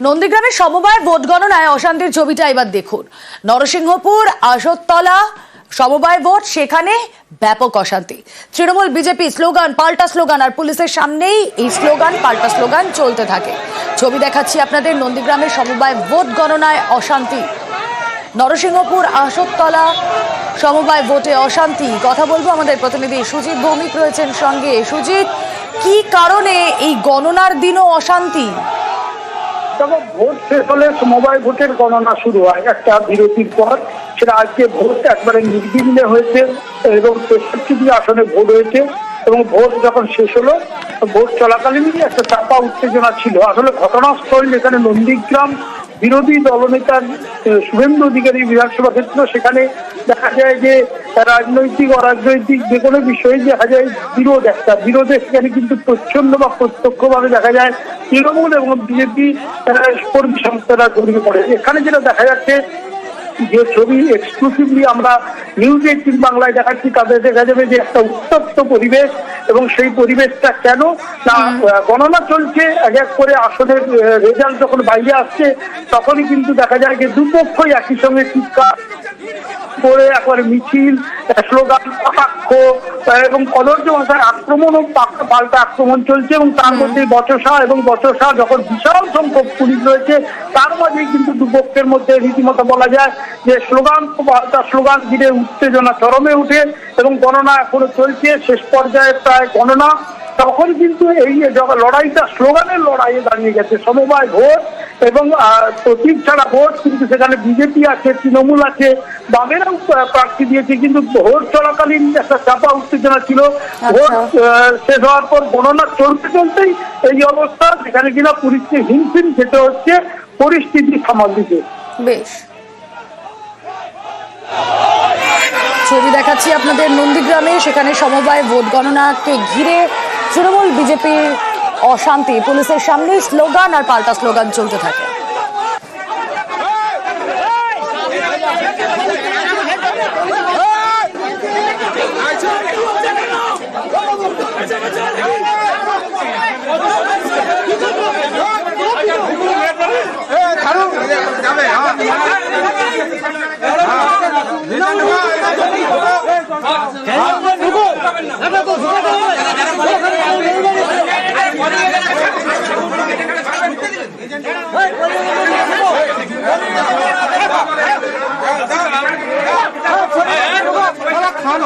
নন্দীগ্রামের সমবায় ভোট গণনায় অশান্তির ছবিটা এবার দেখুন। নরসিংহপুর আসরতলা সমবায় ভোট, সেখানে ব্যাপক অশান্তি। তৃণমূল বিজেপি স্লোগান পাল্টা স্লোগান, আর পুলিশের সামনেই এই স্লোগান পাল্টা স্লোগান চলতে থাকে। ছবি দেখাচ্ছি আপনাদের। নন্দীগ্রামের সমবায় ভোট গণনায় অশান্তি। নরসিংহপুর আসরতলা সমবায় ভোটে অশান্তি। কথা বলবো আমাদের প্রতিনিধি সুজিত ভৌমিক রয়েছেন সঙ্গে। সুজিত, কি কারণে এই গণনার দিনও অশান্তি? তবে ভোট শেষ হলে সমবায় ভোটের গণনা শুরু হয় একটা বিরতির পর। সেটা আজকে ভোট একবারে নির্বিঘ্নে হয়েছে এবং ৬৩টি আসনে ভোট হয়েছে এবং ভোট যখন শেষ হলো, ভোট চলাকালীনই একটা চাপা উত্তেজনা ছিল। আসলে ঘটনাস্থল যেখানে নন্দীগ্রাম বিরোধী দলনেতার শুভেন্দু অধিকারী বিধানসভা ক্ষেত্র, সেখানে দেখা যায় যে রাজনৈতিক অরাজনৈতিক যে কোনো বিষয়ে দেখা যায় বিরোধে সেখানে কিন্তু প্রচ্ছন্ন বা প্রত্যক্ষভাবে দেখা যায় তৃণমূল এবং বিজেপি কর্মী সংস্থারা জড়িয়ে পড়ে। এখানে যেটা দেখা যাচ্ছে, যে ছবি এক্সক্লুসিভলি আমরা নিউজ 18 বাংলায় দেখাচ্ছি, তাদের দেখা যাবে যে একটা উত্তপ্ত পরিবেশ। এবং সেই পরিবেশটা কেন না, গণনা চলছে, এক এক করে আসনের রেজাল্ট যখন বাইরে আসছে তখনই কিন্তু দেখা যায় যে দুপক্ষই একই সঙ্গে চিৎকার করে একবারে মিছিল, স্লোগান, কটাক্ষ এবং কদর্য ভাষার আক্রমণ ও পাল্টা আক্রমণ চলছে। এবং তার মধ্যে বচসা যখন বিশাল সংখ্যক পুলিশ রয়েছে, তার মাঝেই কিন্তু দুপক্ষের মধ্যে রীতিমতো বলা যায় যে স্লোগান ঘিরে উত্তেজনা চরমে উঠে এবং গণনা এখনো চলছে। শেষ পর্যায়ে প্রায় গণনা, তখন কিন্তু এই লড়াইটা স্লোগানের লড়াইয়ে দাঁড়িয়ে গেছে। সমবায় ভোট এবং প্রতীক ছাড়া ভোট, কিন্তু সেখানে বিজেপি আছে, তৃণমূল আছে, বামেরাও প্রার্থী দিয়েছে, কিন্তু ভোট চলাকালীন একটা চাপা উত্তেজনা ছিল। ভোট শেষ হওয়ার পর গণনা চলতেই এই অবস্থা, যেখানে কিনা পুলিশকে হিমশিম খেতে হচ্ছে পরিস্থিতি সামাল দিতে। বেশ, ছবি দেখাচ্ছি আপনাদের নন্দীগ্রামে, সেখানে সমবায় ভোট গণনাকে ঘিরে তৃণমূল বিজেপির অশান্তি। পুলিশের সামনে স্লোগান আর পাল্টা স্লোগান চলতে থাকে। খান